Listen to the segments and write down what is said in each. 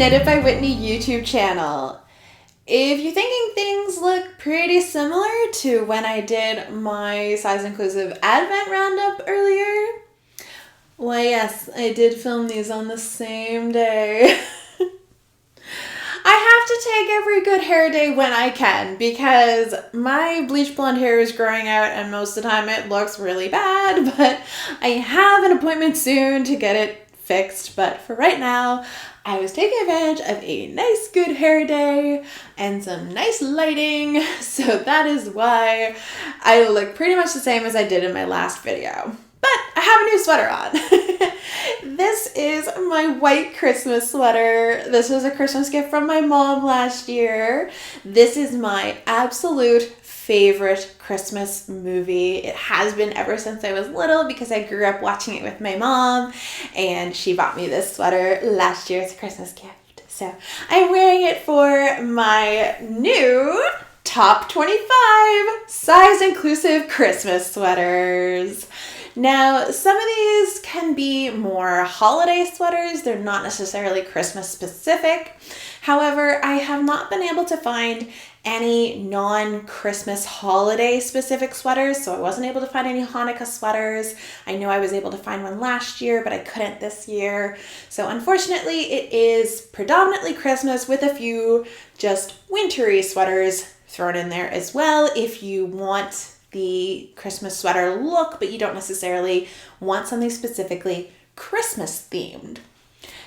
Knitted by Whitney YouTube channel. If you're thinking things look pretty similar to when I did my size inclusive Advent Roundup earlier, why yes, I did film these on the same day. I have to take every good hair day when I can because my bleach blonde hair is growing out and most of the time it looks really bad, but I have an appointment soon to get it fixed. But for right now, I was taking advantage of a nice good hair day and some nice lighting, so that is why I look pretty much the same as I did in my last video. But I have a new sweater on. This is my white Christmas sweater. This was a Christmas gift from my mom last year. This is my absolute favorite Christmas movie. It has been ever since I was little because I grew up watching it with my mom, and she bought me this sweater last year as a Christmas gift. So I'm wearing it for my new top 25 size inclusive Christmas sweaters. Now, some of these can be more holiday sweaters. They're not necessarily Christmas specific. However, I have not been able to find any non-Christmas holiday specific sweaters, so I wasn't able to find any Hanukkah sweaters. I know I was able to find one last year, but I couldn't this year. So unfortunately, it is predominantly Christmas with a few just wintry sweaters thrown in there as well if you want the Christmas sweater look, but you don't necessarily want something specifically Christmas themed.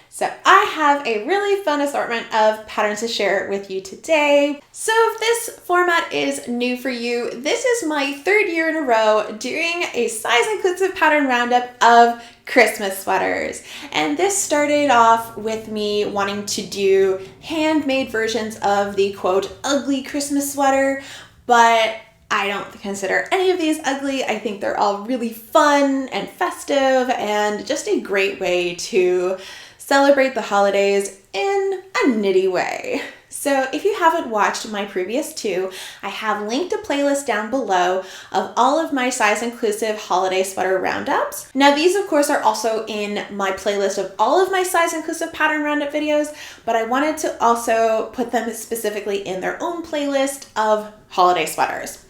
So I have a really fun assortment of patterns to share with you today. So if this format is new for you, this is my third year in a row doing a size inclusive pattern roundup of Christmas sweaters. And this started off with me wanting to do handmade versions of the quote ugly Christmas sweater, but I don't consider any of these ugly. I think they're all really fun and festive and just a great way to celebrate the holidays in a knitty way. So if you haven't watched my previous two, I have linked a playlist down below of all of my size inclusive holiday sweater roundups. Now these of course are also in my playlist of all of my size inclusive pattern roundup videos, but I wanted to also put them specifically in their own playlist of holiday sweaters.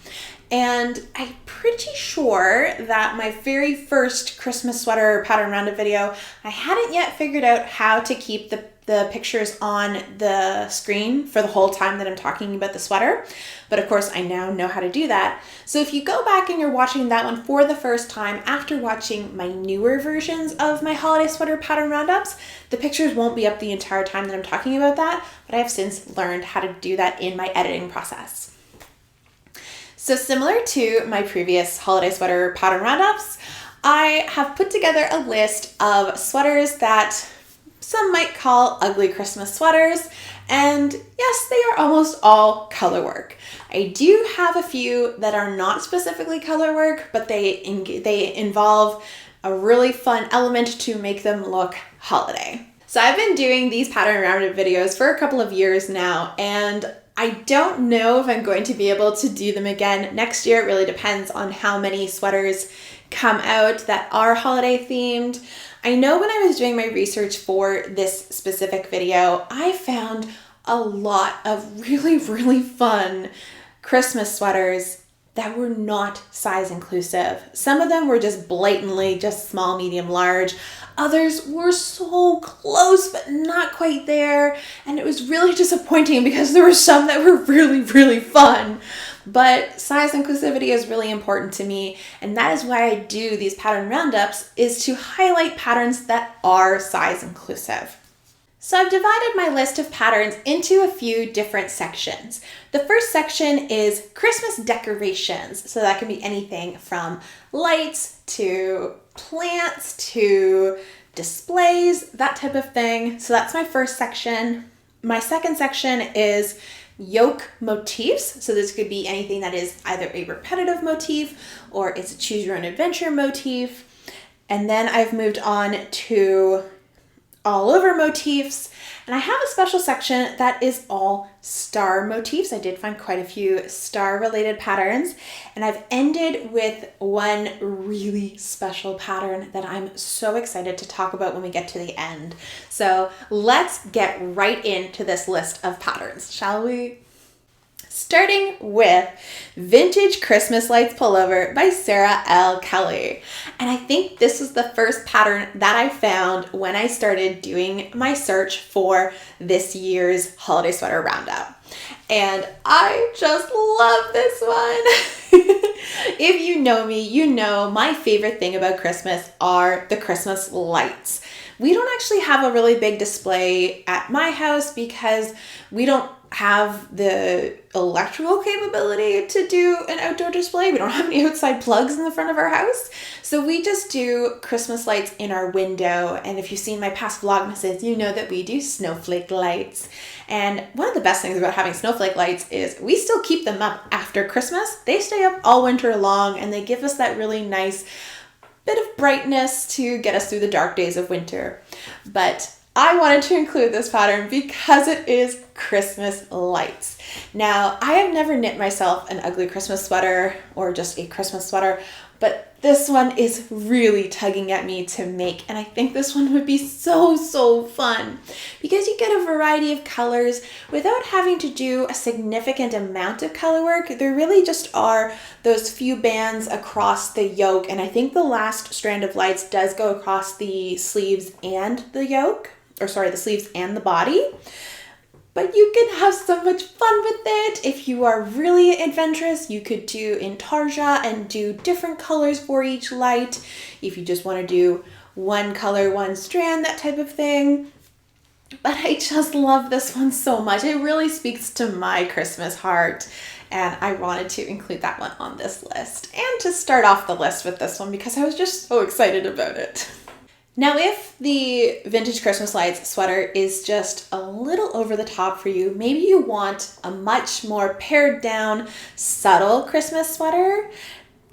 And I'm pretty sure that my very first Christmas sweater pattern roundup video, I hadn't yet figured out how to keep the pictures on the screen for the whole time that I'm talking about the sweater. But of course, I now know how to do that. So if you go back and you're watching that one for the first time after watching my newer versions of my holiday sweater pattern roundups, the pictures won't be up the entire time that I'm talking about that, but I have since learned how to do that in my editing process. So similar to my previous holiday sweater pattern roundups, I have put together a list of sweaters that some might call ugly Christmas sweaters, and yes, they are almost all color work. I do have a few that are not specifically color work, but they involve a really fun element to make them look holiday. So I've been doing these pattern roundup videos for a couple of years now, and I don't know if I'm going to be able to do them again next year. It really depends on how many sweaters come out that are holiday themed. I know when I was doing my research for this specific video, I found a lot of really, really fun Christmas sweaters that were not size inclusive. Some of them were just blatantly just small, medium, large. Others were so close, but not quite there. And it was really disappointing because there were some that were really, really fun. But size inclusivity is really important to me. And that is why I do these pattern roundups, is to highlight patterns that are size inclusive. So I've divided my list of patterns into a few different sections. The first section is Christmas decorations. So that can be anything from lights to plants to displays, that type of thing. So that's my first section. My second section is yoke motifs. So this could be anything that is either a repetitive motif or it's a choose your own adventure motif. And then I've moved on to all over motifs, And I have a special section that is all star motifs. I did find quite a few star related patterns, and I've ended with one really special pattern that I'm so excited to talk about when we get to the end. So let's get right into this list of patterns, shall we? Starting with Vintage Christmas Lights Pullover by Sarah L. Kelly. And I think this was the first pattern that I found when I started doing my search for this year's holiday sweater roundup. And I just love this one. If you know me, you know my favorite thing about Christmas are the Christmas lights. We don't actually have a really big display at my house because we don't have the electrical capability to do an outdoor display. We don't have any outside plugs in the front of our house. So we just do Christmas lights in our window. And if you've seen my past Vlogmases, you know that we do snowflake lights. And one of the best things about having snowflake lights is we still keep them up after Christmas. They stay up all winter long and they give us that really nice bit of brightness to get us through the dark days of winter. But I wanted to include this pattern because it is Christmas lights. Now, I have never knit myself an ugly Christmas sweater or just a Christmas sweater, but this one is really tugging at me to make, and I think this one would be so fun because you get a variety of colors without having to do a significant amount of color work. There really just are those few bands across the yoke, and I think the last strand of lights does go across the sleeves and the yoke, or sorry, the sleeves and the body. But you can have so much fun with it. If you are really adventurous, you could do intarsia and do different colors for each light. If you just want to do one color, one strand, that type of thing. But I just love this one so much. It really speaks to my Christmas heart. And I wanted to include that one on this list. And to start off the list with this one because I was just so excited about it. Now, if the Vintage Christmas Lights sweater is just a little over the top for you, maybe you want a much more pared down, subtle Christmas sweater,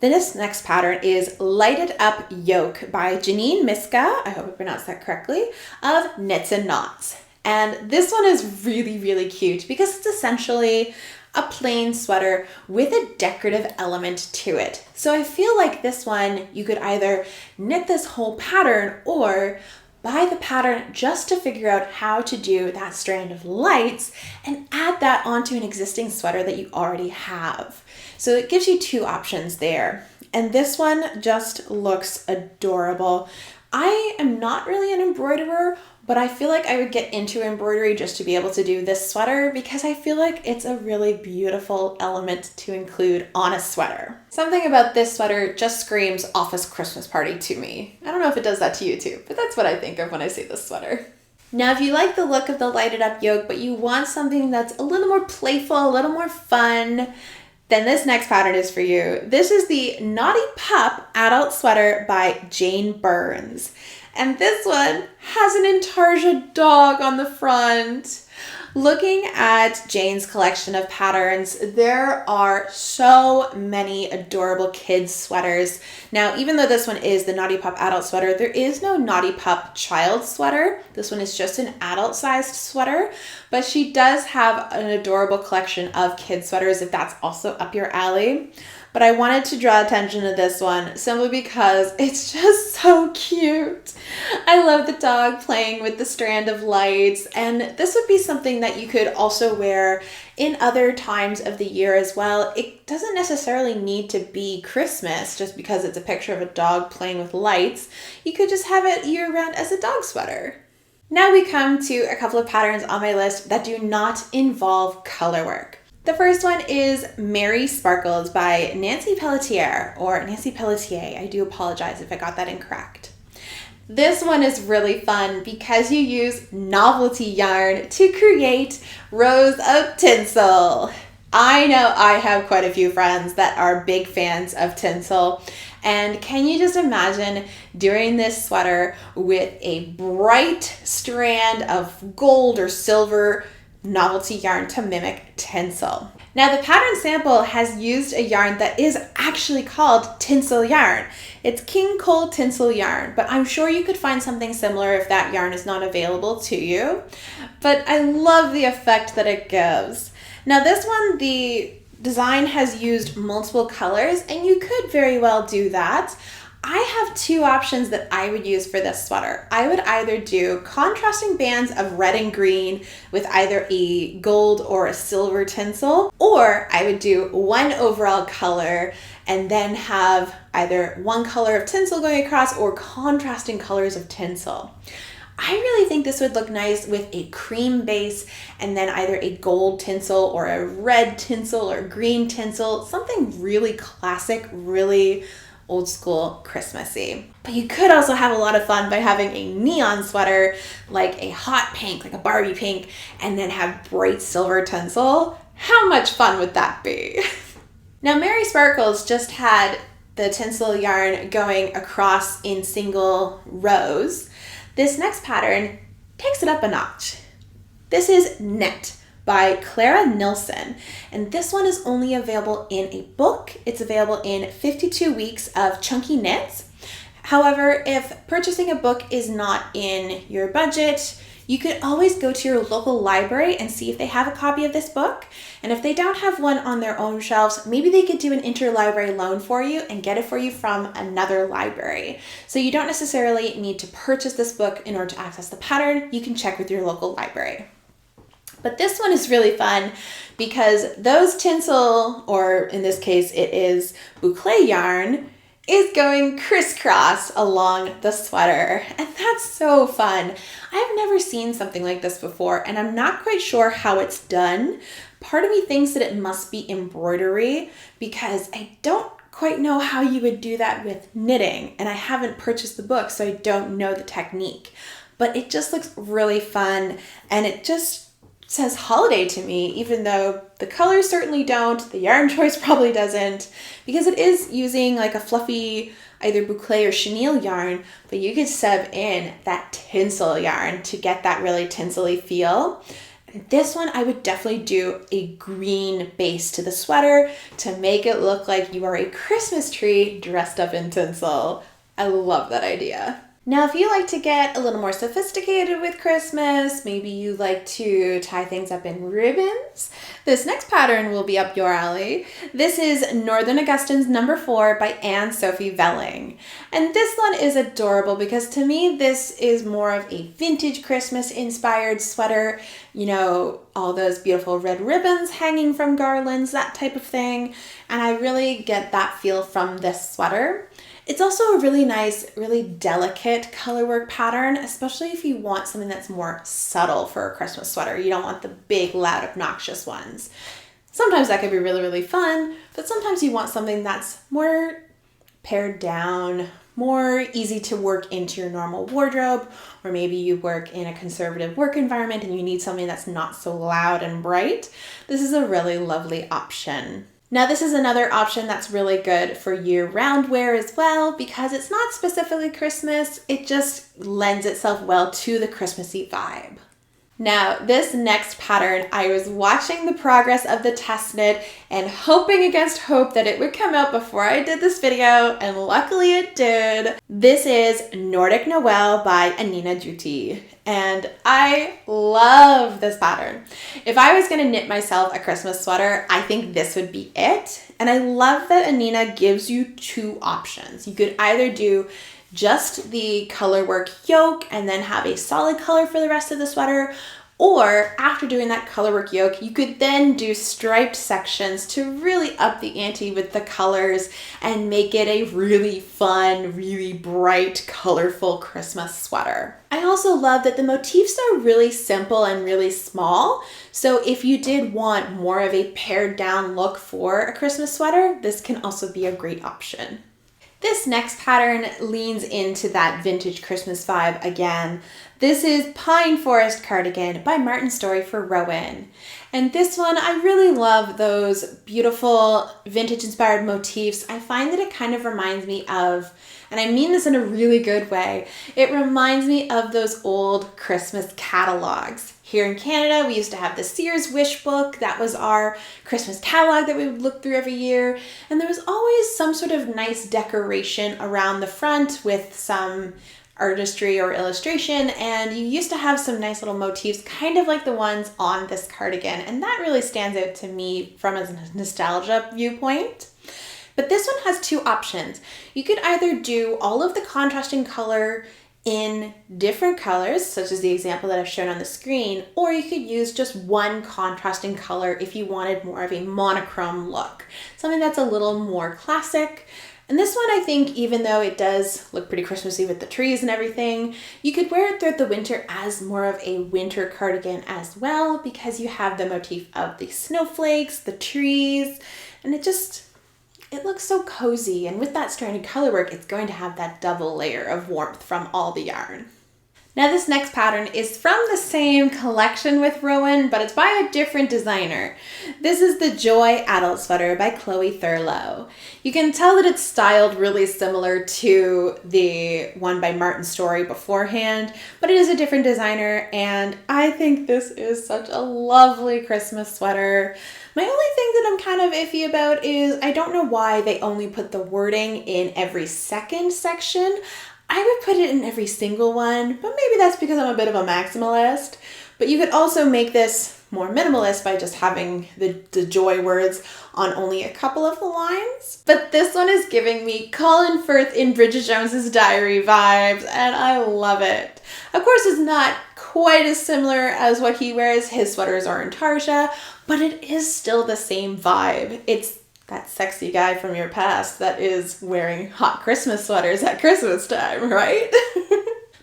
then this next pattern is Lighted Up Yoke by Janine Miska, I hope I pronounced that correctly, of Knits and Knots. And this one is really cute because it's essentially a plain sweater with a decorative element to it. So I feel like this one, you could either knit this whole pattern or buy the pattern just to figure out how to do that strand of lights and add that onto an existing sweater that you already have. So it gives you two options there. And this one just looks adorable. I am not really an embroiderer, but I feel like I would get into embroidery just to be able to do this sweater because I feel like it's a really beautiful element to include on a sweater. Something about this sweater just screams office Christmas party to me. I don't know if it does that to you too, but that's what I think of when I see this sweater. Now, if you like the look of the lighted up yoke, but you want something that's a little more playful, a little more fun, then this next pattern is for you. This is the Naughty Pup Adult Sweater by Jane Burns. And this one has an intarsia dog on the front. Looking at Jane's collection of patterns, there are so many adorable kids sweaters. Now, even though this one is the Naughty Pup adult sweater, there is no Naughty Pup child sweater. This one is just an adult sized sweater, but she does have an adorable collection of kids sweaters if that's also up your alley. But I wanted to draw attention to this one simply because it's just so cute. I love the dog playing with the strand of lights, and this would be something that you could also wear in other times of the year as well. It doesn't necessarily need to be Christmas just because it's a picture of a dog playing with lights. You could just have it year-round as a dog sweater. Now we come to a couple of patterns on my list that do not involve color work. The first one is Merry Sparkles by Nancy Pelletier, or Nancy Pelletier. I do apologize if I got that incorrect. This one is really fun because you use Novelty yarn to create rows of tinsel. I know I have quite a few friends that are big fans of tinsel. And can you just imagine doing this sweater with a bright strand of gold or silver novelty yarn to mimic tinsel? Now, the pattern sample has used a yarn that is actually called tinsel yarn. It's King Cole tinsel yarn, but I'm sure you could find something similar if that yarn is not available to you. but I love the effect that it gives. Now this one, the design has used multiple colors, and you could very well do that. I have two options that I would use for this sweater. I would either do contrasting bands of red and green with either a gold or a silver tinsel, or I would do one overall color and then have either one color of tinsel going across or contrasting colors of tinsel. I really think this would look nice with a cream base and then either a gold tinsel or a red tinsel or green tinsel, something really classic, really old school Christmassy. But you could also have a lot of fun by having a neon sweater, like a hot pink, like a Barbie pink, and then have bright silver tinsel. How much fun would that be? Now, Merry Sparkles just had the tinsel yarn going across in single rows. This next pattern takes it up a notch. This is Knit by Clara Nilsson, and this one is only available in a book. It's available in 52 weeks of chunky knits. However, if purchasing a book is not in your budget, you could always go to your local library and see if they have a copy of this book. And if they don't have one on their own shelves, maybe they could do an interlibrary loan for you and get it for you from another library. So you don't necessarily need to purchase this book in order to access the pattern. You can check with your local library. But this one is really fun because those tinsel, or in this case it is boucle yarn, is going crisscross along the sweater. And that's so fun. I've never seen something like this before, and I'm not quite sure how it's done. Part of me thinks that it must be embroidery because I don't quite know how you would do that with knitting, and I haven't purchased the book, so I don't know the technique. But it just looks really fun, and it just says holiday to me, even though the colors certainly don't, the yarn choice probably doesn't, because it is using like a fluffy either boucle or chenille yarn, but you could sub in that tinsel yarn to get that really tinsely feel. This one, I would definitely do a green base to the sweater to make it look like you are a Christmas tree dressed up in tinsel. I love that idea. Now, if you like to get a little more sophisticated with Christmas, maybe you like to tie things up in ribbons, this next pattern will be up your alley. This is Northern Augustine's No. 4 by Anne Sophie Velling. And this one is adorable because to me, this is more of a vintage Christmas inspired sweater. You know, all those beautiful red ribbons hanging from garlands, that type of thing. And I really get that feel from this sweater. It's also a really nice, really delicate colorwork pattern, especially if you want something that's more subtle for a Christmas sweater. You don't want the big, loud, obnoxious ones. Sometimes that could be really, really fun, but sometimes you want something that's more pared down, more easy to work into your normal wardrobe, or maybe you work in a conservative work environment and you need something that's not so loud and bright. This is a really lovely option. Now, this is another option that's really good for year-round wear as well because it's not specifically Christmas, it just lends itself well to the Christmassy vibe. Now, this next pattern, I was watching the progress of the test knit and hoping against hope that it would come out before I did this video, and luckily it did. This is Nordic Noel by Anina Juti, and I love this pattern. If I was gonna knit myself a Christmas sweater, I think this would be it. And I love that Anina gives you two options. You could either do just the colorwork yoke and then have a solid color for the rest of the sweater, or after doing that colorwork yoke, you could then do striped sections to really up the ante with the colors and make it a really fun, really bright, colorful Christmas sweater. I also love that the motifs are really simple and really small, so if you did want more of a pared down look for a Christmas sweater, this can also be a great option. This next pattern leans into that vintage Christmas vibe again. This is Pine Forest Cardigan by Martin Story for Rowan. And this one, I really love those beautiful vintage inspired motifs. I find that it kind of reminds me of, and I mean this in a really good way, it reminds me of those old Christmas catalogs. Here in Canada, we used to have the Sears Wish Book. That was our Christmas catalog that we would look through every year. And there was always some sort of nice decoration around the front with some artistry or illustration, and you used to have some nice little motifs, kind of like the ones on this cardigan, and that really stands out to me from a nostalgia viewpoint. But this one has two options. You could either do all of the contrasting color in different colors, such as the example that I've shown on the screen, or you could use just one contrasting color if you wanted more of a monochrome look, something that's a little more classic. And this one, I think, even though it does look pretty Christmassy with the trees and everything, you could wear it throughout the winter as more of a winter cardigan as well, because you have the motif of the snowflakes, the trees, and it looks so cozy. And with that stranded color work, it's going to have that double layer of warmth from all the yarn. Now this next pattern is from the same collection with Rowan, but it's by a different designer. This is the Joy Adult Sweater by Chloe Thurlow. You can tell that it's styled really similar to the one by Martin Story beforehand, but it is a different designer, and I think this is such a lovely Christmas sweater. My only thing that I'm kind of iffy about is I don't know why they only put the wording in every second section. I would put it in every single one, but maybe that's because I'm a bit of a maximalist. But you could also make this more minimalist by just having the joy words on only a couple of the lines. But this one is giving me Colin Firth in Bridget Jones's Diary vibes, and I love it. Of course, it's not quite as similar as what he wears. His sweaters are in tarsia, but it is still the same vibe. It's that sexy guy from your past that is wearing hot Christmas sweaters at Christmas time, right?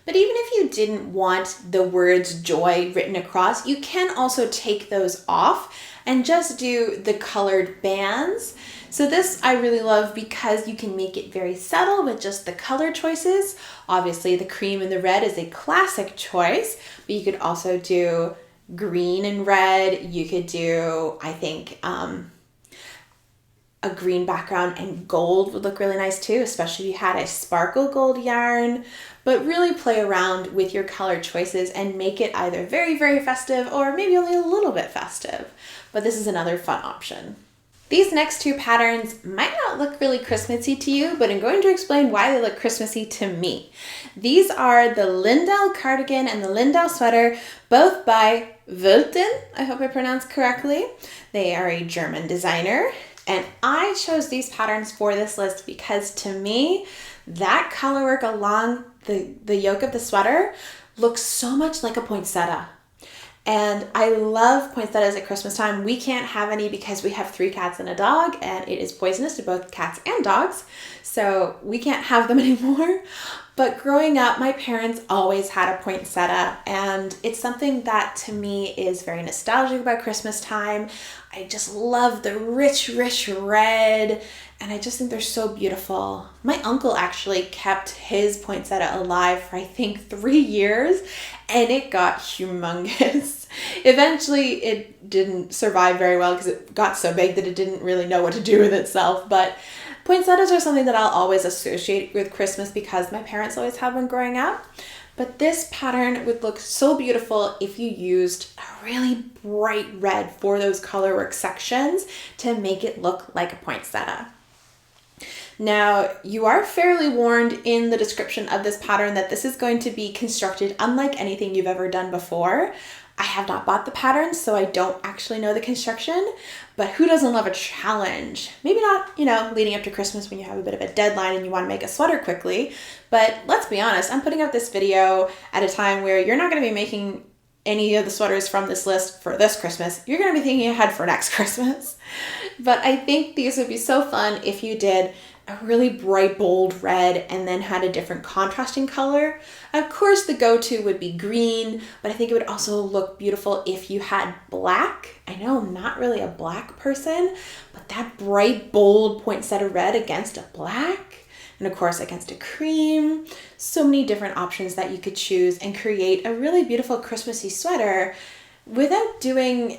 But even if you didn't want the words joy written across, you can also take those off and just do the colored bands. So this I really love because you can make it very subtle with just the color choices. Obviously the cream and the red is a classic choice, but you could also do green and red. You could do, I think, a green background and gold would look really nice too, especially if you had a sparkle gold yarn. But really play around with your color choices and make it either very, very festive or maybe only a little bit festive. But this is another fun option. These next two patterns might not look really Christmassy to you, but I'm going to explain why they look Christmassy to me. These are the Lindell cardigan and the Lindell sweater, both by Wilton, I hope I pronounced correctly. They are a German designer. And I chose these patterns for this list because to me, that color work along the yoke of the sweater looks so much like a poinsettia. And I love poinsettias at Christmas time. We can't have any because we have 3 cats and a dog, and it is poisonous to both cats and dogs. So we can't have them anymore. But growing up, my parents always had a poinsettia, and it's something that to me is very nostalgic about Christmas time. I just love the rich, rich red, and I just think they're so beautiful. My uncle actually kept his poinsettia alive for I think 3 years, and it got humongous. Eventually, it didn't survive very well because it got so big that it didn't really know what to do with itself, but poinsettias are something that I'll always associate with Christmas because my parents always had one growing up. But this pattern would look so beautiful if you used a really bright red for those colorwork sections to make it look like a poinsettia. Now, you are fairly warned in the description of this pattern that this is going to be constructed unlike anything you've ever done before. I have not bought the pattern, so I don't actually know the construction, but who doesn't love a challenge? Maybe not, leading up to Christmas when you have a bit of a deadline and you want to make a sweater quickly, but let's be honest, I'm putting out this video at a time where you're not going to be making any of the sweaters from this list for this Christmas. You're going to be thinking ahead for next Christmas. But I think these would be so fun if you did a really bright, bold red and then had a different contrasting color. Of course, the go-to would be green, but I think it would also look beautiful if you had black. I know I'm not really a black person, but that bright, bold poinsettia red against a black, and of course against a cream. So many different options that you could choose and create a really beautiful Christmassy sweater without doing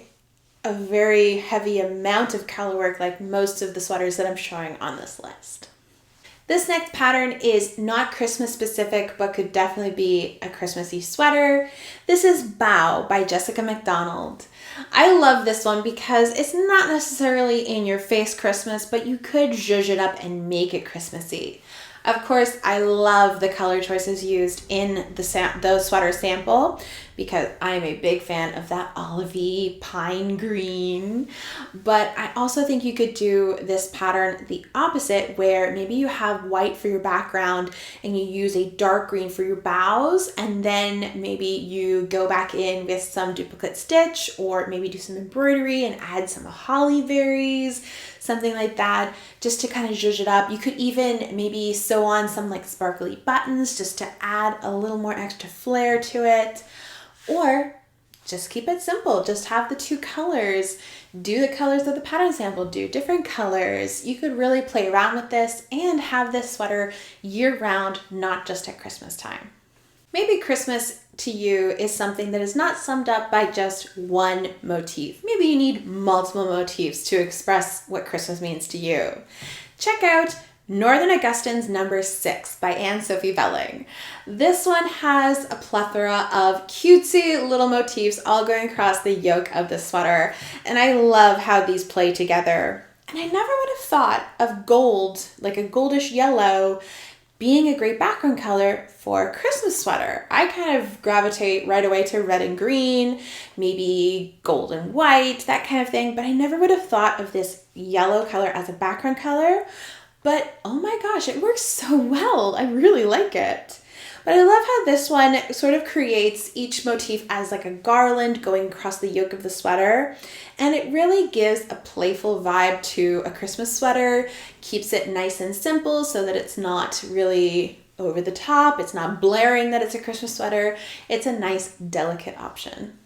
a very heavy amount of color work like most of the sweaters that I'm showing on this list. This next pattern is not Christmas specific, but could definitely be a Christmassy sweater. This is Bow by Jessica McDonald. I love this one because it's not necessarily in your face Christmas, but you could zhuzh it up and make it Christmassy. Of course, I love the color choices used in the sweater sample because I'm a big fan of that olivey pine green. But I also think you could do this pattern the opposite, where maybe you have white for your background and you use a dark green for your bows, and then maybe you go back in with some duplicate stitch, or maybe do some embroidery and add some holly berries, something like that, just to kind of zhuzh it up. You could even maybe sew on some like sparkly buttons just to add a little more extra flair to it. Or just keep it simple. Just have the two colors. Do the colors of the pattern sample. Do different colors. You could really play around with this and have this sweater year round, not just at Christmas time. Maybe Christmas to you is something that is not summed up by just one motif. Maybe you need multiple motifs to express what Christmas means to you. Check out Northern Augustine's number 6 by Anne-Sophie Belling. This one has a plethora of cutesy little motifs all going across the yoke of the sweater, and I love how these play together. And I never would have thought of gold, like a goldish yellow, being a great background color for a Christmas sweater. I kind of gravitate right away to red and green, maybe gold and white, that kind of thing, but I never would have thought of this yellow color as a background color. But oh my gosh, it works so well. I really like it. But I love how this one sort of creates each motif as like a garland going across the yoke of the sweater. And it really gives a playful vibe to a Christmas sweater, keeps it nice and simple so that it's not really over the top. It's not blaring that it's a Christmas sweater. It's a nice, delicate option.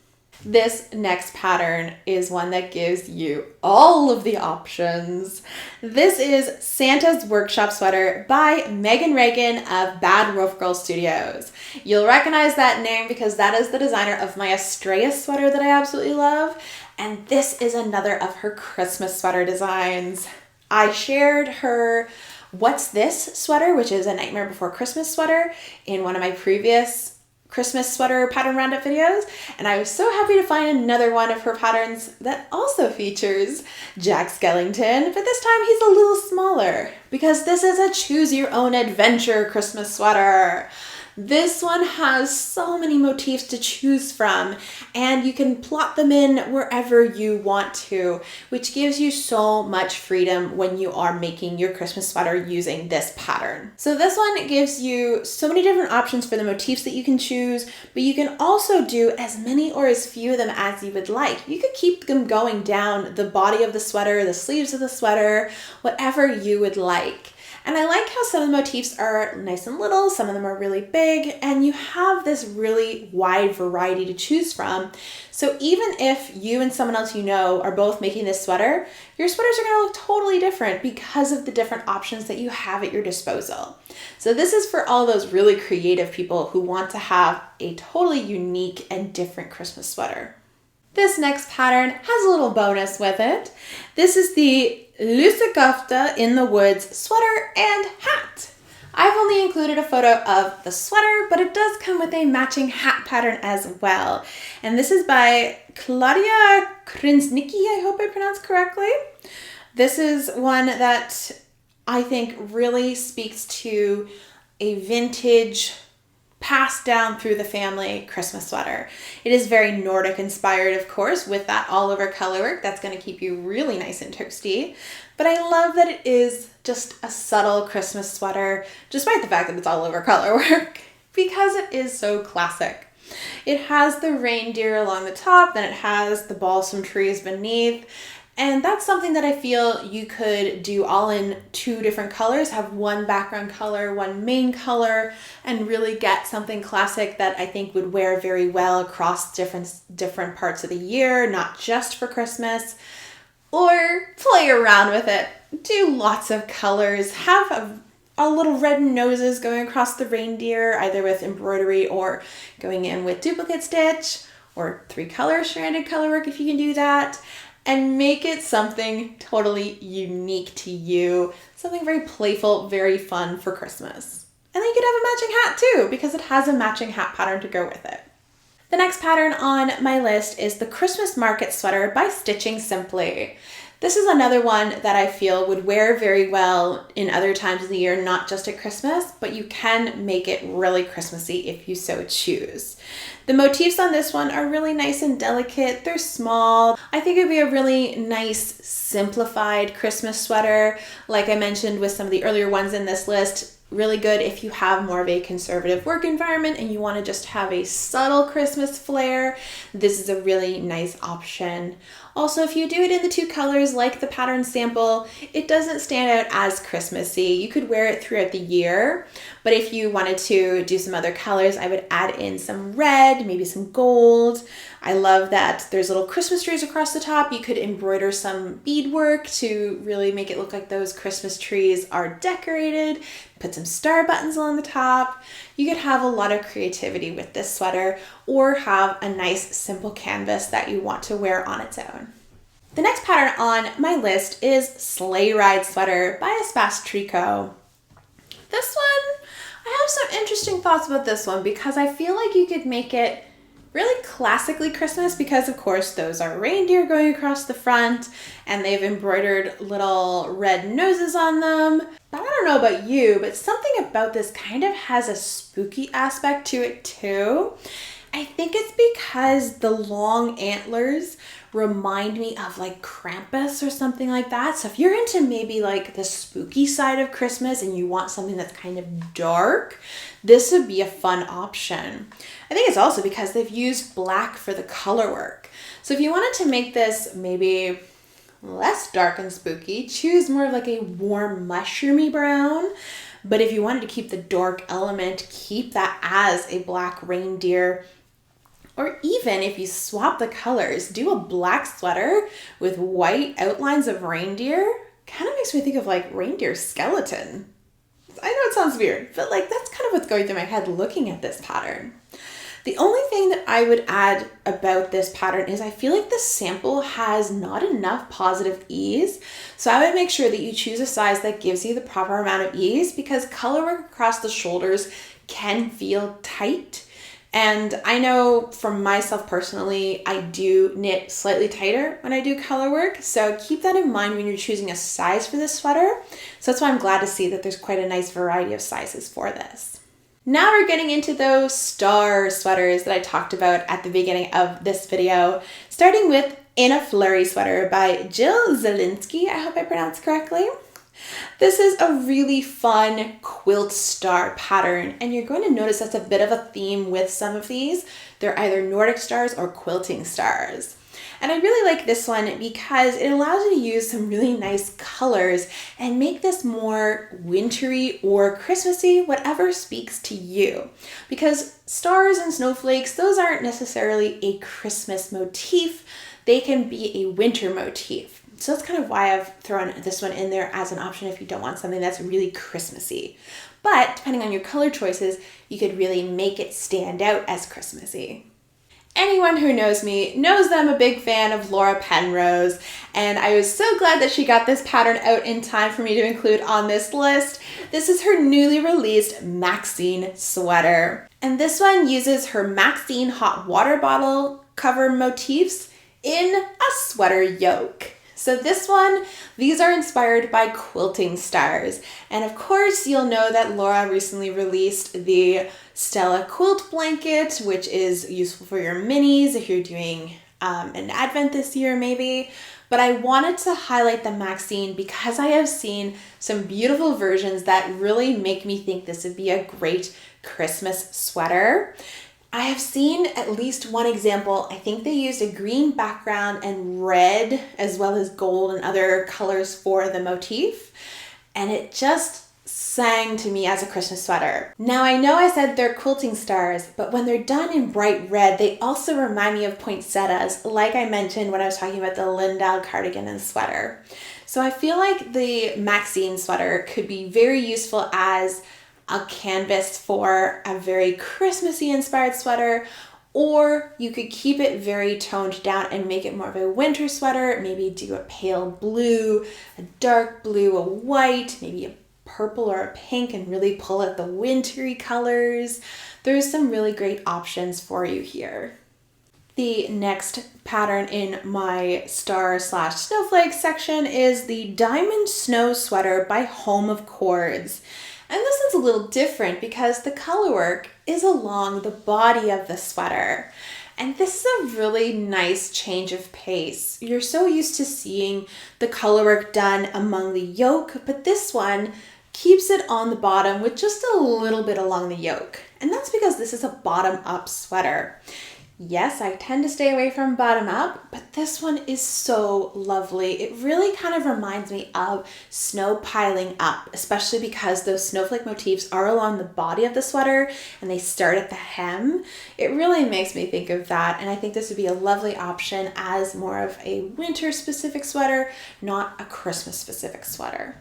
This next pattern is one that gives you all of the options. This is Santa's Workshop Sweater by Megan Reagan of Bad Wolf Girl Studios. You'll recognize that name because that is the designer of my Estrella sweater that I absolutely love. And this is another of her Christmas sweater designs. I shared her What's This sweater, which is a Nightmare Before Christmas sweater, in one of my previous Christmas sweater pattern roundup videos, and I was so happy to find another one of her patterns that also features Jack Skellington, but this time he's a little smaller because this is a choose your own adventure Christmas sweater. This one has so many motifs to choose from, and you can plot them in wherever you want to, which gives you so much freedom when you are making your Christmas sweater using this pattern. So this one gives you so many different options for the motifs that you can choose, but you can also do as many or as few of them as you would like. You could keep them going down the body of the sweater, the sleeves of the sweater, whatever you would like. And I like how some of the motifs are nice and little, some of them are really big, and you have this really wide variety to choose from. So even if you and someone else you know are both making this sweater, your sweaters are going to look totally different because of the different options that you have at your disposal. So this is for all those really creative people who want to have a totally unique and different Christmas sweater. This next pattern has a little bonus with it. This is the Lusekofte in the Woods sweater and hat. I've only included a photo of the sweater, but it does come with a matching hat pattern as well. And this is by Claudia Krinsnicki, I hope I pronounced correctly. This is one that I think really speaks to a vintage passed down through the family Christmas sweater. It is very Nordic inspired, of course, with that all over colorwork that's going to keep you really nice and toasty. But I love that it is just a subtle Christmas sweater, despite the fact that it's all over colorwork, because it is so classic. It has the reindeer along the top, then it has the balsam trees beneath. And that's something that I feel you could do all in 2 different colors, have one background color, one main color, and really get something classic that I think would wear very well across different parts of the year, not just for Christmas. Or play around with it. Do lots of colors. Have a little red noses going across the reindeer, either with embroidery or going in with duplicate stitch, or 3-color stranded colorwork if you can do that. And make it something totally unique to you. Something very playful, very fun for Christmas. And then you could have a matching hat too, because it has a matching hat pattern to go with it. The next pattern on my list is the Christmas Market Sweater by Stitching Simply. This is another one that I feel would wear very well in other times of the year, not just at Christmas, but you can make it really Christmassy if you so choose. The motifs on this one are really nice and delicate. They're small. I think it'd be a really nice, simplified Christmas sweater. Like I mentioned with some of the earlier ones in this list, really good if you have more of a conservative work environment and you want to just have a subtle Christmas flair. This is a really nice option. Also, if you do it in the two colors like the pattern sample, it doesn't stand out as Christmassy. You could wear it throughout the year, but if you wanted to do some other colors, I would add in some red, maybe some gold. I love that there's little Christmas trees across the top. You could embroider some beadwork to really make it look like those Christmas trees are decorated. Put some star buttons on the top. You could have a lot of creativity with this sweater, or have a nice simple canvas that you want to wear on its own. The next pattern on my list is Sleigh Ride Sweater by Espace Tricot. This one, I have some interesting thoughts about this one because I feel like you could make it really classically Christmas because of course those are reindeer going across the front and they've embroidered little red noses on them. But I don't know about you, but something about this kind of has a spooky aspect to it too. I think it's because the long antlers remind me of like Krampus or something like that. So if you're into maybe like the spooky side of Christmas and you want something that's kind of dark, this would be a fun option. I think it's also because they've used black for the color work. So if you wanted to make this maybe less dark and spooky, choose more of like a warm mushroomy brown. But if you wanted to keep the dark element, keep that as a black reindeer. Or even if you swap the colors, do a black sweater with white outlines of reindeer. Kind of makes me think of like reindeer skeleton. I know it sounds weird, but like that's kind of what's going through my head looking at this pattern. The only thing that I would add about this pattern is I feel like the sample has not enough positive ease. So I would make sure that you choose a size that gives you the proper amount of ease because color work across the shoulders can feel tight. And I know from myself personally, I do knit slightly tighter when I do color work. So keep that in mind when you're choosing a size for this sweater. So that's why I'm glad to see that there's quite a nice variety of sizes for this. Now we're getting into those star sweaters that I talked about at the beginning of this video, starting with In a Flurry Sweater by Jill Zielinski. I hope I pronounced correctly. This is a really fun quilt star pattern, and you're going to notice that's a bit of a theme with some of these. They're either Nordic stars or quilting stars. And I really like this one because it allows you to use some really nice colors and make this more wintry or Christmassy, whatever speaks to you. Because stars and snowflakes, those aren't necessarily a Christmas motif. They can be a winter motif. So that's kind of why I've thrown this one in there as an option if you don't want something that's really Christmassy. But depending on your color choices, you could really make it stand out as Christmassy. Anyone who knows me knows that I'm a big fan of Laura Penrose, and I was so glad that she got this pattern out in time for me to include on this list. This is her newly released Maxine sweater. And this one uses her Maxine hot water bottle cover motifs in a sweater yoke. So this one, these are inspired by quilting stars. And of course, you'll know that Laura recently released the Stella quilt blanket, which is useful for your minis if you're doing an advent this year maybe. But I wanted to highlight the Maxine because I have seen some beautiful versions that really make me think this would be a great Christmas sweater. I have seen at least one example. I think they used a green background and red as well as gold and other colors for the motif. And it just sang to me as a Christmas sweater. Now I know I said they're quilting stars, but when they're done in bright red, they also remind me of poinsettias, like I mentioned when I was talking about the Lindau cardigan and sweater. So I feel like the Maxine sweater could be very useful as a canvas for a very Christmassy inspired sweater, or you could keep it very toned down and make it more of a winter sweater. Maybe do a pale blue, a dark blue, a white, maybe a purple or a pink, and really pull out the wintry colors. There's some really great options for you here. The next pattern in my star/snowflake section is the Diamond Snow Sweater by Home of Chords. And this one's a little different because the colorwork is along the body of the sweater. And this is a really nice change of pace. You're so used to seeing the colorwork done among the yoke, but this one keeps it on the bottom with just a little bit along the yoke. And that's because this is a bottom-up sweater. Yes, I tend to stay away from bottom up, but this one is so lovely. It really kind of reminds me of snow piling up, especially because those snowflake motifs are along the body of the sweater and they start at the hem. It really makes me think of that, and I think this would be a lovely option as more of a winter-specific sweater, not a Christmas-specific sweater.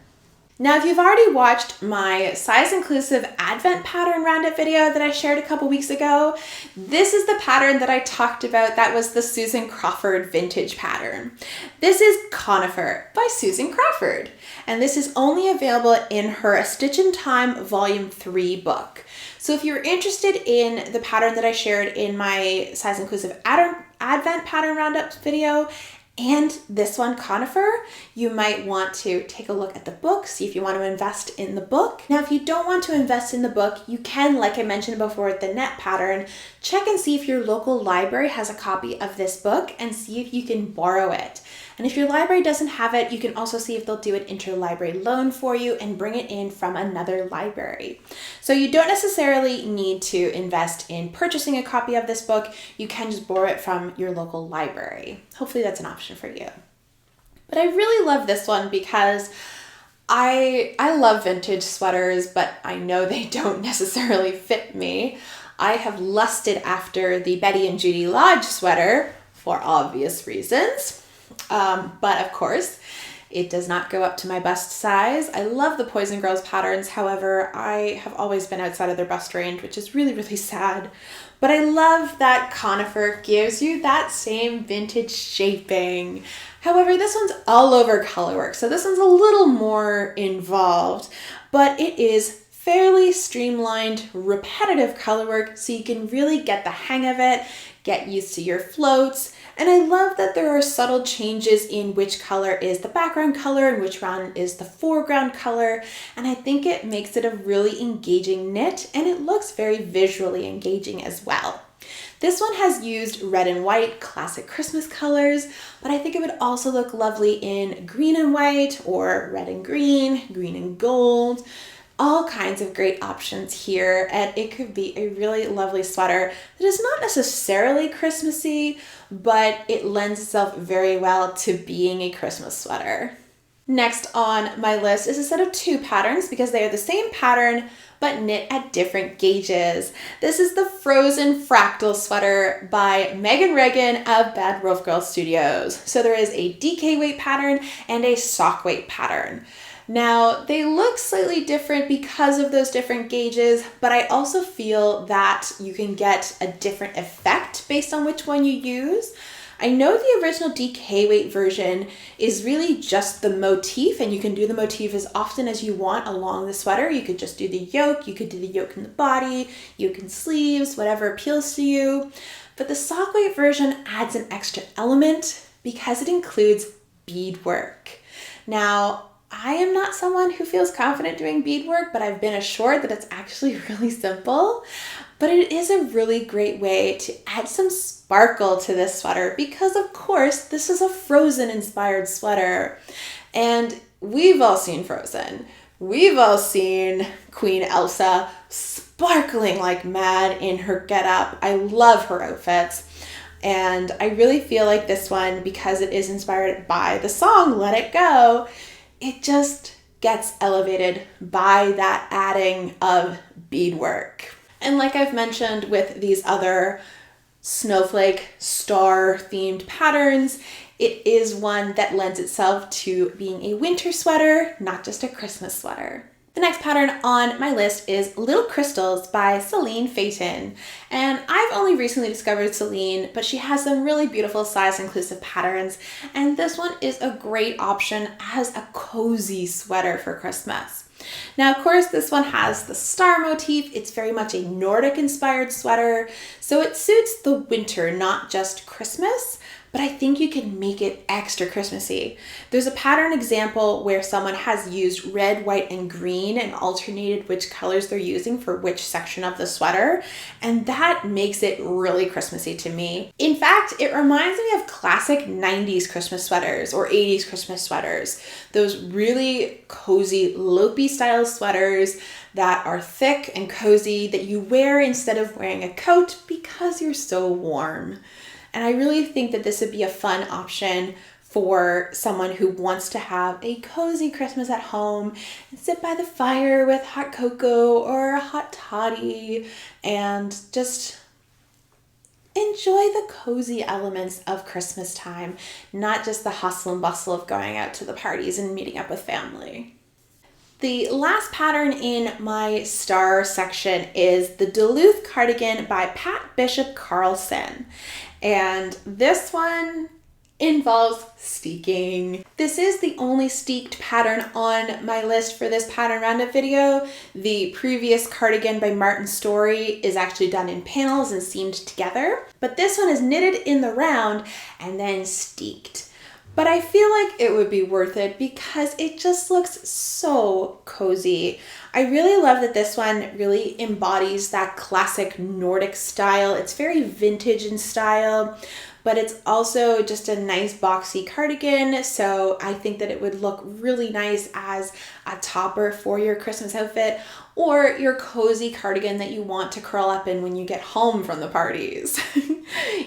Now, if you've already watched my size-inclusive Advent pattern roundup video that I shared a couple weeks ago, this is the pattern that I talked about that was the Susan Crawford vintage pattern. This is Conifer by Susan Crawford, and this is only available in her A Stitch in Time Volume 3 book. So if you're interested in the pattern that I shared in my size-inclusive Advent pattern roundup video, and this one, Conifer, you might want to take a look at the book, see if you want to invest in the book. Now, if you don't want to invest in the book, you can, like I mentioned before with the net pattern, check and see if your local library has a copy of this book and see if you can borrow it. And if your library doesn't have it, you can also see if they'll do an interlibrary loan for you and bring it in from another library. So you don't necessarily need to invest in purchasing a copy of this book. You can just borrow it from your local library. Hopefully that's an option for you. But I really love this one because I love vintage sweaters, but I know they don't necessarily fit me. I have lusted after the Betty and Judy Lodge sweater for obvious reasons. But of course, it does not go up to my bust size. I love the Poison Girls patterns. However, I have always been outside of their bust range, which is really, really sad. But I love that Conifer gives you that same vintage shaping. However, this one's all over colorwork, so this one's a little more involved, but it is fairly streamlined, repetitive colorwork, so you can really get the hang of it, get used to your floats. And I love that there are subtle changes in which color is the background color and which one is the foreground color. And I think it makes it a really engaging knit, and it looks very visually engaging as well. This one has used red and white, classic Christmas colors, but I think it would also look lovely in green and white or red and green and gold. All kinds of great options here, and it could be a really lovely sweater that is not necessarily Christmassy, but it lends itself very well to being a Christmas sweater. Next on my list is a set of two patterns because they are the same pattern but knit at different gauges. This is the Frozen Fractal Sweater by Megan Regan of Bad Wolf Girl Studios. So there is a DK weight pattern and a sock weight pattern. Now, they look slightly different because of those different gauges, but I also feel that you can get a different effect based on which one you use. I know the original DK weight version is really just the motif, and you can do the motif as often as you want along the sweater. You could just do the yoke, you could do the yoke in the body, yoke in sleeves, whatever appeals to you. But the sock weight version adds an extra element because it includes beadwork. Now, I am not someone who feels confident doing beadwork, but I've been assured that it's actually really simple. But it is a really great way to add some sparkle to this sweater because, of course, this is a Frozen-inspired sweater. And we've all seen Frozen. We've all seen Queen Elsa sparkling like mad in her getup. I love her outfits. And I really feel like this one, because it is inspired by the song Let It Go, it just gets elevated by that adding of beadwork. And like I've mentioned with these other snowflake star themed patterns, it is one that lends itself to being a winter sweater, not just a Christmas sweater. The next pattern on my list is Little Crystals by Celine Phaeton. And I've only recently discovered Celine, but she has some really beautiful size-inclusive patterns. And this one is a great option as a cozy sweater for Christmas. Now, of course, this one has the star motif. It's very much a Nordic inspired sweater, so it suits the winter, not just Christmas, but I think you can make it extra Christmassy. There's a pattern example where someone has used red, white, and green and alternated which colors they're using for which section of the sweater, and that makes it really Christmassy to me. In fact, it reminds me of classic 90s Christmas sweaters or 80s Christmas sweaters. Those really cozy, loopy style sweaters that are thick and cozy that you wear instead of wearing a coat because you're so warm. And I really think that this would be a fun option for someone who wants to have a cozy Christmas at home and sit by the fire with hot cocoa or a hot toddy and just enjoy the cozy elements of Christmas time, not just the hustle and bustle of going out to the parties and meeting up with family. The last pattern in my star section is the Duluth cardigan by Pat Bishop Carlson. And this one involves steeking. This is the only steeked pattern on my list for this pattern roundup video. The previous cardigan by Martin Story is actually done in panels and seamed together, but this one is knitted in the round and then steeked. But I feel like it would be worth it because it just looks so cozy. I really love that this one really embodies that classic Nordic style. It's very vintage in style, but it's also just a nice boxy cardigan. So I think that it would look really nice as a topper for your Christmas outfit or your cozy cardigan that you want to curl up in when you get home from the parties.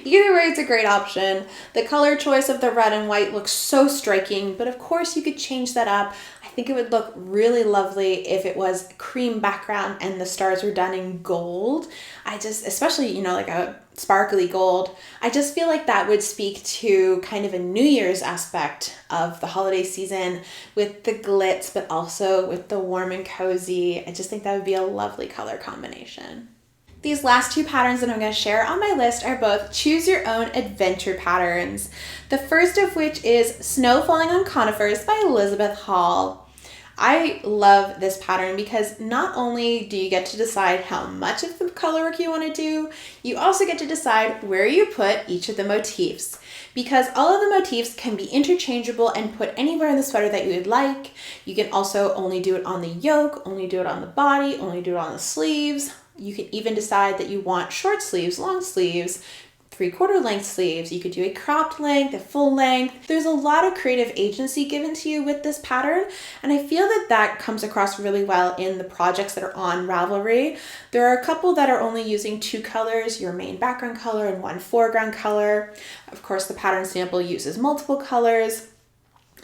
Either way, it's a great option. The color choice of the red and white looks so striking, but of course you could change that up. I think it would look really lovely if it was cream background and the stars were done in gold. Especially, like a sparkly gold. I just feel like that would speak to kind of a New Year's aspect of the holiday season with the glitz, but also with the warm and cozy. I just think that would be a lovely color combination. These last two patterns that I'm going to share on my list are both choose your own adventure patterns. The first of which is Snow Falling on Conifers by Elizabeth Hall. I love this pattern because not only do you get to decide how much of the color work you want to do, you also get to decide where you put each of the motifs. Because all of the motifs can be interchangeable and put anywhere in the sweater that you would like. You can also only do it on the yoke, only do it on the body, only do it on the sleeves. You can even decide that you want short sleeves, long sleeves, 3/4 length sleeves. You could do a cropped length, a full length. There's a lot of creative agency given to you with this pattern, and I feel that that comes across really well in the projects that are on Ravelry. There are a couple that are only using 2 colors, your main background color and 1 foreground color. Of course, the pattern sample uses multiple colors.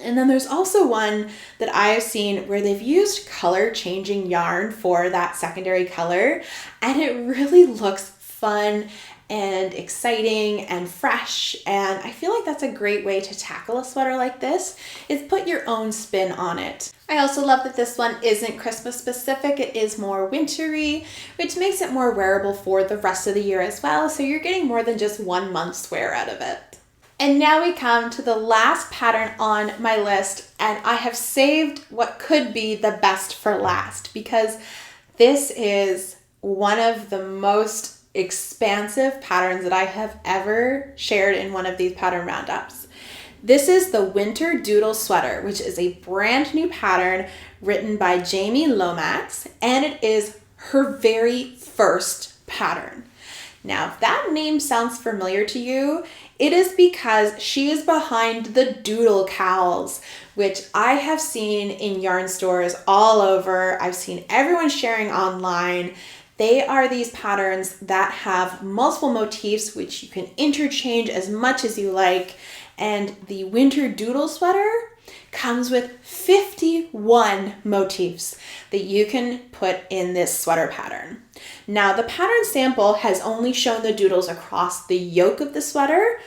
And then there's also one that I've seen where they've used color changing yarn for that secondary color, and it really looks fun and exciting and fresh, and I feel like that's a great way to tackle a sweater like this, is put your own spin on it. I also love that this one isn't Christmas specific, it is more wintry, which makes it more wearable for the rest of the year as well, so you're getting more than just 1 month's wear out of it. And now we come to the last pattern on my list, and I have saved what could be the best for last because this is one of the most expansive patterns that I have ever shared in one of these pattern roundups. This is the Winter Doodle Sweater, which is a brand new pattern written by Jamie Lomax, and it is her very first pattern. Now, if that name sounds familiar to you, it is because she is behind the doodle cowls, which I have seen in yarn stores all over. I've seen everyone sharing online. They are these patterns that have multiple motifs, which you can interchange as much as you like. And the Winter Doodle Sweater comes with 51 motifs that you can put in this sweater pattern. Now, the pattern sample has only shown the doodles across the yoke of the sweater,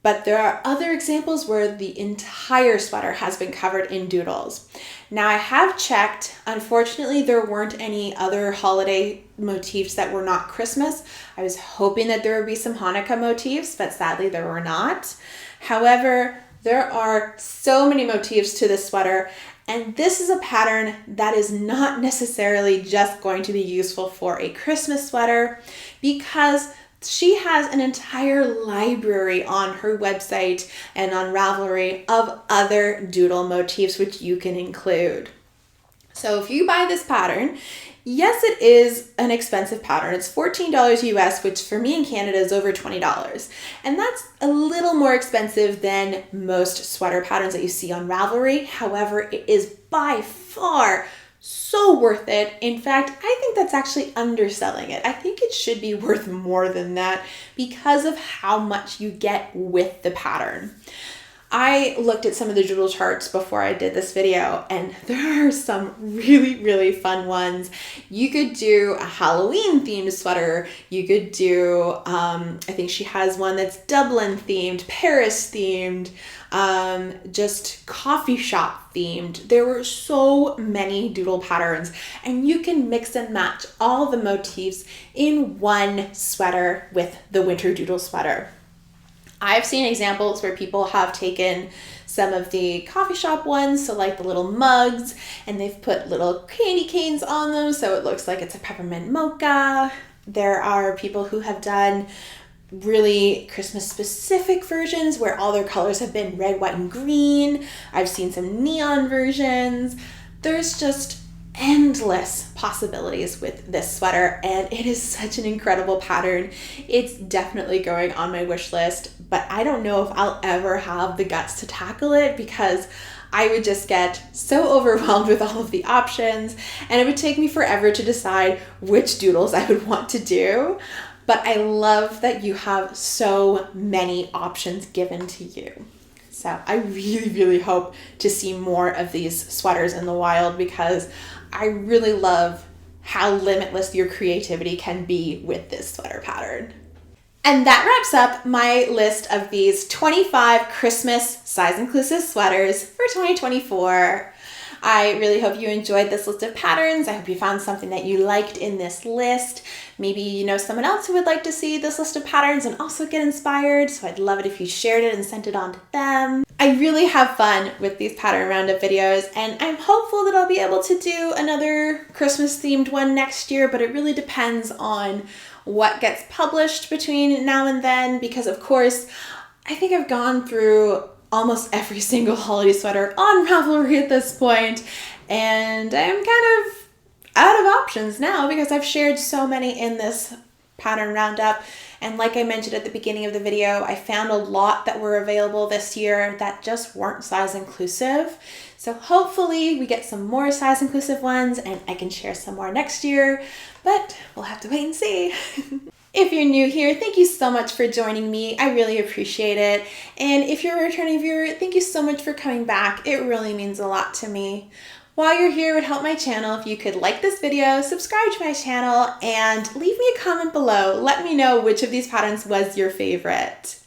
but there are other examples where the entire sweater has been covered in doodles. Now I have checked, unfortunately there weren't any other holiday motifs that were not Christmas. I was hoping that there would be some Hanukkah motifs, but sadly there were not. However, there are so many motifs to this sweater, and this is a pattern that is not necessarily just going to be useful for a Christmas sweater, because she has an entire library on her website and on Ravelry of other doodle motifs which you can include. So if you buy this pattern, yes, it is an expensive pattern. It's $14 US, which for me in Canada is over $20. And that's a little more expensive than most sweater patterns that you see on Ravelry. However, it is by far so worth it. In fact, I think that's actually underselling it. I think it should be worth more than that because of how much you get with the pattern. I looked at some of the doodle charts before I did this video, and there are some really, really fun ones. You could do a Halloween themed sweater. You could do, I think she has one that's Dublin themed, Paris themed, just coffee shop themed. There were so many doodle patterns, and you can mix and match all the motifs in one sweater with the winter doodle sweater. I've seen examples where people have taken some of the coffee shop ones, so like the little mugs, and they've put little candy canes on them so it looks like it's a peppermint mocha. There are people who have done really Christmas specific versions where all their colors have been red, white, and green. I've seen some neon versions. There's just endless possibilities with this sweater, and it is such an incredible pattern. It's definitely going on my wish list, but I don't know if I'll ever have the guts to tackle it because I would just get so overwhelmed with all of the options, and it would take me forever to decide which doodles I would want to do. But I love that you have so many options given to you. So I really, really hope to see more of these sweaters in the wild because I really love how limitless your creativity can be with this sweater pattern. And that wraps up my list of these 25 Christmas size-inclusive sweaters for 2024. I really hope you enjoyed this list of patterns. I hope you found something that you liked in this list. Maybe you know someone else who would like to see this list of patterns and also get inspired, so I'd love it if you shared it and sent it on to them. I really have fun with these pattern roundup videos, and I'm hopeful that I'll be able to do another Christmas themed one next year, but it really depends on what gets published between now and then, because of course, I think I've gone through almost every single holiday sweater on Ravelry at this point, and I'm kind of out of options now because I've shared so many in this pattern roundup. And like I mentioned at the beginning of the video, I found a lot that were available this year that just weren't size inclusive. So hopefully we get some more size inclusive ones and I can share some more next year, but we'll have to wait and see. If you're new here, thank you so much for joining me. I really appreciate it. And if you're a returning viewer, thank you so much for coming back. It really means a lot to me. While you're here, it would help my channel if you could like this video, subscribe to my channel, and leave me a comment below. Let me know which of these patterns was your favorite.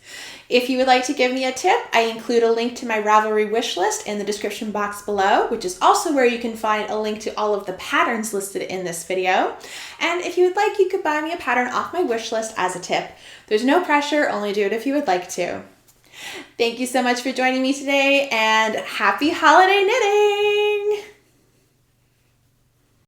If you would like to give me a tip, I include a link to my Ravelry wish list in the description box below, which is also where you can find a link to all of the patterns listed in this video. And if you would like, you could buy me a pattern off my wish list as a tip. There's no pressure, only do it if you would like to. Thank you so much for joining me today, and happy holiday knitting!